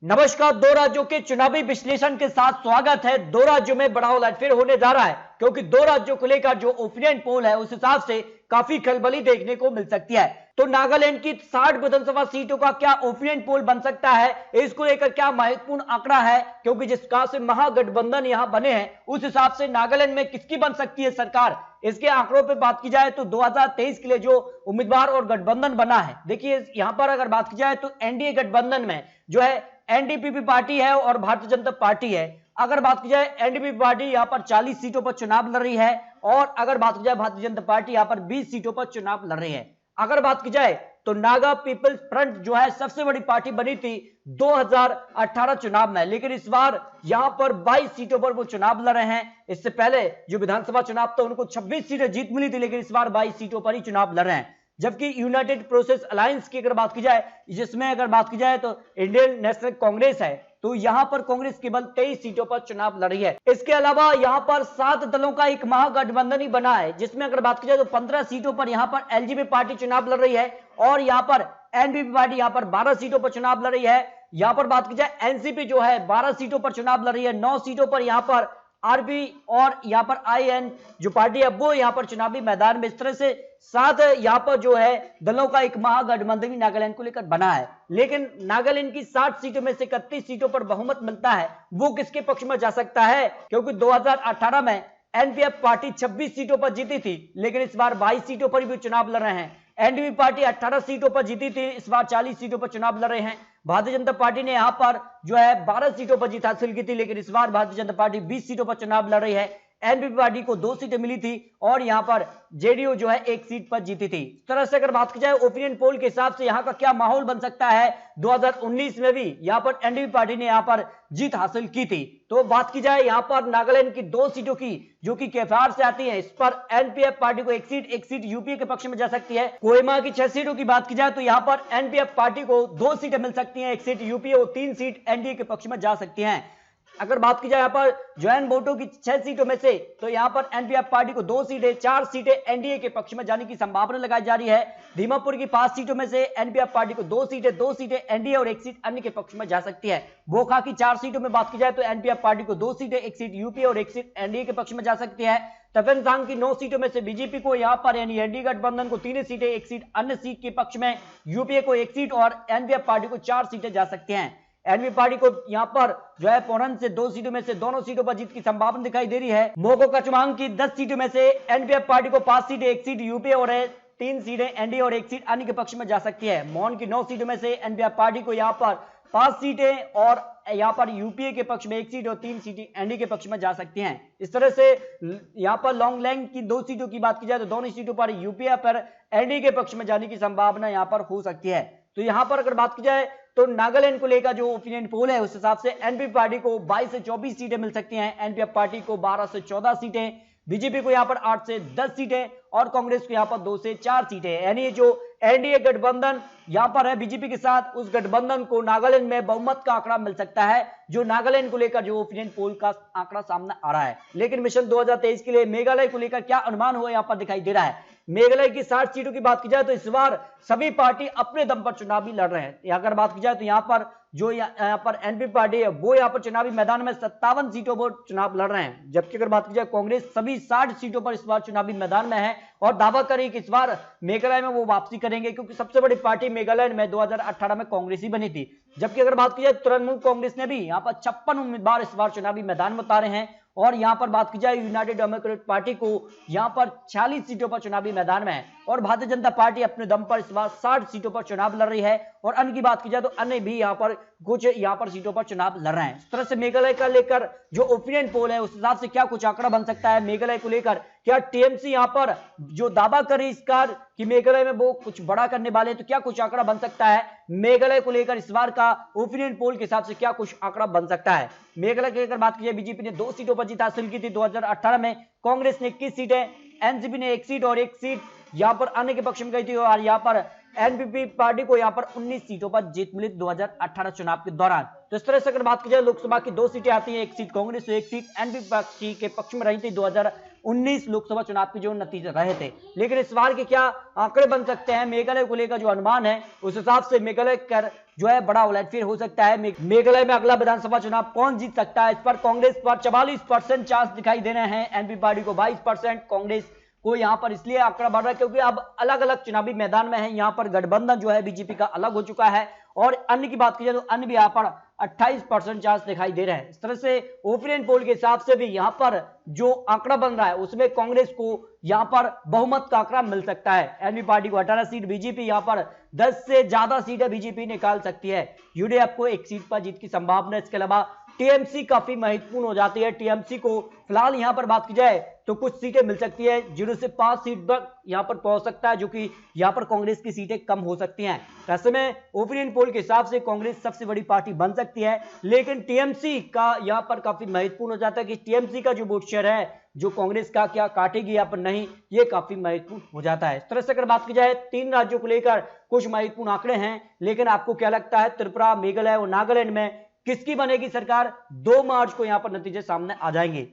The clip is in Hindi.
नमस्कार। दो राज्यों के चुनावी विश्लेषण के साथ स्वागत है। दो राज्यों में बड़ा उलटफेर होने जा रहा है क्योंकि दो राज्यों को लेकर जो ओपिनियन पोल है उस हिसाब से काफी खलबली देखने को मिल सकती है। तो नागालैंड की 60 विधानसभा सीटों का क्या ओपिनियन पोल बन सकता है, इसको लेकर क्या महत्वपूर्ण आंकड़ा है, क्योंकि जिस प्रकार से महागठबंधन यहां बने हैं उस हिसाब से नागालैंड में किसकी बन सकती है सरकार। इसके आंकड़ों पे बात की जाए तो 2023 के लिए जो उम्मीदवार और गठबंधन बना है, देखिए यहां पर अगर बात की जाए तो एनडीए गठबंधन में जो है एनडीपी पार्टी है और भारतीय जनता पार्टी है। अगर बात की जाए एनडीपी पार्टी यहां पर 40 सीटों पर चुनाव लड़ रही है और अगर बात की जाए भारतीय जनता पार्टी यहां पर 20 सीटों पर चुनाव लड़ रही है। अगर बात की जाए तो नागा पीपल्स फ्रंट जो है सबसे बड़ी पार्टी बनी थी 2018 चुनाव में, लेकिन इस बार यहां पर 22 सीटों पर वो चुनाव लड़ रहे हैं। इससे पहले जो विधानसभा चुनाव था उनको 26 सीटें जीत मिली थी, लेकिन इस बार 22 सीटों पर ही चुनाव लड़ रहे हैं। जबकि यूनाइटेड प्रोसेस अलायंस की अगर बात की जाए, जिसमें अगर बात की जाए तो इंडियन नेशनल कांग्रेस है, तो यहां पर कांग्रेस केवल 23 सीटों पर चुनाव लड़ रही है। इसके अलावा यहां पर 7 दलों का एक महागठबंधन ही बना है, जिसमें अगर बात की जाए तो 15 सीटों पर यहां पर एलजेपी पार्टी चुनाव लड़ रही है और यहां पर एनपीपी पार्टी यहां पर 12 सीटों पर चुनाव लड़ रही है। यहां पर बात की जाए एनसीपी जो है 12 सीटों पर चुनाव लड़ रही है। 9 सीटों पर यहां पर आरपी और यहां पर आईएन जो पार्टी है वो यहां पर चुनावी मैदान में। इस तरह से 7 यहां पर जो है दलों का एक महागठबंधन नागालैंड को लेकर बना है। लेकिन नागालैंड की 60 सीटों में से 31 सीटों पर बहुमत मिलता है, वो किसके पक्ष में जा सकता है, क्योंकि 2018 में एनपीएफ पार्टी 26 सीटों पर जीती थी, लेकिन इस बार 22 सीटों पर भी चुनाव लड़ रहे हैं। एनडीपी पार्टी 18 सीटों पर जीती थी, इस बार 40 सीटों पर चुनाव लड़ रहे हैं। भारतीय जनता पार्टी ने यहां पर जो है 12 सीटों पर जीत हासिल की थी, लेकिन इस बार भारतीय जनता पार्टी 20 सीटों पर चुनाव लड़ रही है। एनपीपी पार्टी को 2 सीटें मिली थी और यहां पर जेडीयू जो है 1 सीट पर जीती थी। इस तरह से अगर बात की जाए ओपिनियन पोल के हिसाब से यहां का क्या माहौल बन सकता है, 2019 में भी यहां पर एनडीपी पार्टी ने यहां पर जीत हासिल की थी। तो बात की जाए यहां पर नागालैंड की 2 सीटों की जो कि केफार से आती है, इस पर एनपीएफ पार्टी को 1 सीट यूपीए के पक्ष में जा सकती है। कोहिमा की 6 सीटों की बात की जाए तो यहां पर एनपीएफ पार्टी को 2 सीटें मिल सकती हैं, 1 सीट यूपीए और 3 सीट एनडीए के पक्ष में जा सकती हैं। अगर बात की जाए यहाँ पर ज्वाइन वोटों की 6 सीटों में से, तो यहाँ पर एनपीएफ पार्टी को 2 सीटें, 4 सीटें एनडीए के पक्ष में जाने की संभावना लगाई जा रही है। दीमापुर की 5 सीटों में से एनपीएफ पार्टी को 2 सीटें एनडीए और 1 सीट अन्य के पक्ष में जा सकती है। बोखा की 4 सीटों में बात की जाए तो एनपीएफ पार्टी को 2 सीटें, 1 सीट यूपीए और 1 सीट एनडीए के पक्ष में जा सकती है। तफेनसांग की 9 सीटों में से बीजेपी को यहाँ पर यानी एनडीए गठबंधन को 3 सीटें, 1 सीट अन्य सीट के पक्ष में, यूपीए को 1 सीट और एनपीएफ पार्टी को 4 सीटें जा सकती हैं। एनपीपी पार्टी को यहां पर जो है पोरन से 2 सीटों में से दोनों सीटों पर जीत की संभावना दिखाई दे रही है। मोको कचमांग की 10 सीटों में से एनपीएफ पार्टी को 5 सीटें, 1 सीट यूपीए और 3 सीटें एनडीए और 1 सीट अन्य के पक्ष में जा सकती है। मोन की 9 सीटों में से एनपीएफ पार्टी को यहां पर 5 सीटें और यहां पर यूपीए के पक्ष में 1 सीट और 3 सीटें एनडीए के पक्ष में जा सकती हैं। इस तरह से यहां पर लोंगलैंग की 2 सीटों की बात की जाए तो दोनों सीटों पर यूपीए पर एनडीए के पक्ष में जाने की संभावना यहां पर हो सकती है। तो यहां पर अगर बात की जाए तो नागालैंड को लेकर जो ओपिनियन पोल है उस हिसाब से एनपीपी पार्टी को 22 से 24 सीटें मिल सकती हैं, एनपीएफ पार्टी को 12 से 14 सीटें, बीजेपी को यहां पर 8 से 10 सीटें और कांग्रेस को यहां पर 2 से 4 सीटें। यानी जो एनडीए गठबंधन यहां पर है बीजेपी के साथ, उस गठबंधन को नागालैंड में बहुमत का आंकड़ा मिल सकता है, जो नागालैंड को लेकर जो ओपिनियन पोल का आंकड़ा सामने आ रहा है। लेकिन मिशन 2023 के लिए मेघालय को लेकर क्या अनुमान हुआ यहां पर दिखाई दे रहा है। मेघालय की 60 सीटों की बात की जाए तो इस बार सभी पार्टी अपने दम पर चुनाव भी लड़ रहे हैं। अगर बात की जाए तो यहां पर जो यहाँ पर एनपीपी पार्टी है वो यहाँ पर चुनावी मैदान में 57 सीटों पर चुनाव लड़ रहे हैं, जबकि अगर बात की जाए कांग्रेस सभी 60 सीटों पर इस बार चुनावी मैदान में है और दावा करें कि इस बार मेघालय में वो वापसी करेंगे, क्योंकि सबसे बड़ी पार्टी मेघालय में 2018 में कांग्रेस ही बनी थी। जबकि अगर बात की जाए तृणमूल कांग्रेस ने भी यहाँ पर 56 उम्मीदवार इस बार चुनावी मैदान में उतारे हैं और यहां पर बात की जाए यूनाइटेड डेमोक्रेटिक पार्टी को यहां पर 46 सीटों पर चुनावी मैदान में है और भारतीय जनता पार्टी अपने दम पर इस बार 60 सीटों पर चुनाव लड़ रही है और अन्य की बात की जाए तो अन्य भी यहां पर कुछ यहां पर सीटों पर चुनाव लड़ रहे हैं। इस तरह से मेघालय का लेकर जो ओपिनियन पोल है उस हिसाब से क्या कुछ आंकड़ा बन सकता है मेघालय को लेकर। क्या टीएमसी यहां पर जो दावा करे इस बार कि मेघालय में वो कुछ बड़ा करने वाले, तो क्या कुछ आंकड़ा बन सकता है मेघालय को लेकर इस बार का ओपिनियन पोल के हिसाब से क्या कुछ आंकड़ा बन सकता है। मेघालय की अगर बात की जाए बीजेपी ने 2 सीटों पर जीत हासिल की थी 2018 में, कांग्रेस ने 21 सीटें, एनसीपी ने 1 सीट और 1 सीट यहां पर अन्य के पक्ष में गई थी और यहां पर एनपीपी पार्टी को यहां पर 19 सीटों पर जीत मिली 2018 चुनाव के दौरान। तो इस तरह से अगर बात की जाए लोकसभा की 2 सीटें आती हैं, 1 सीट कांग्रेस और 1 सीट एनपीपी के पक्ष में रही थी 19 लोकसभा चुनाव के जो नतीजे रहे थे। लेकिन इस बार के क्या आंकड़े बन सकते हैं, मेघालय को लेकर जो अनुमान है उस हिसाब से मेघालय कर जो है बड़ा उलटफेर हो सकता है। मेघालय में अगला विधानसभा चुनाव कौन जीत सकता है, इस पर कांग्रेस पर 44% चांस दिखाई दे रहे हैं, एनपी पार्टी को 22%, कांग्रेस को यहां पर इसलिए आंकड़ा बढ़ रहा है क्योंकि अब अलग अलग चुनावी मैदान में है। यहां पर गठबंधन जो है बीजेपी का अलग हो चुका है, और अन्य की बात की जाए तो अन्य भी यहां पर 28% चांस दिखाई दे रहे हैं। इस तरह से ओपिनियन पोल के हिसाब से भी यहां पर जो आंकड़ा बन रहा है उसमें कांग्रेस को यहां पर बहुमत का आंकड़ा मिल सकता है। एनपी पार्टी को 18 सीट, बीजेपी यहां पर 10 से ज्यादा सीटें बीजेपी निकाल सकती है। यूडीएफ को 1 सीट पर जीत की संभावना। इसके अलावा टीएमसी काफी महत्वपूर्ण हो जाती है। टीएमसी को फिलहाल यहां पर बात की जाए तो कुछ सीटें मिल सकती है, 0 से 5 सीट तक यहां पर पहुंच सकता है, जो कि यहां पर कांग्रेस की सीटें कम हो सकती हैं। ऐसे में ओपिनियन पोल के हिसाब से कांग्रेस सबसे बड़ी पार्टी बन सकती है, लेकिन टीएमसी का यहां पर काफी महत्वपूर्ण हो जाता है कि टीएमसी का जो वोट शेयर है जो कांग्रेस का क्या काटेगी या पर नहीं, ये काफी महत्वपूर्ण हो जाता है। इस तरह से अगर बात की जाए 3 राज्यों को लेकर कुछ महत्वपूर्ण आंकड़े हैं, लेकिन आपको क्या लगता है त्रिपुरा, मेघालय और नागालैंड में किसकी बनेगी सरकार? 2 मार्च को यहां पर नतीजे सामने आ जाएंगे।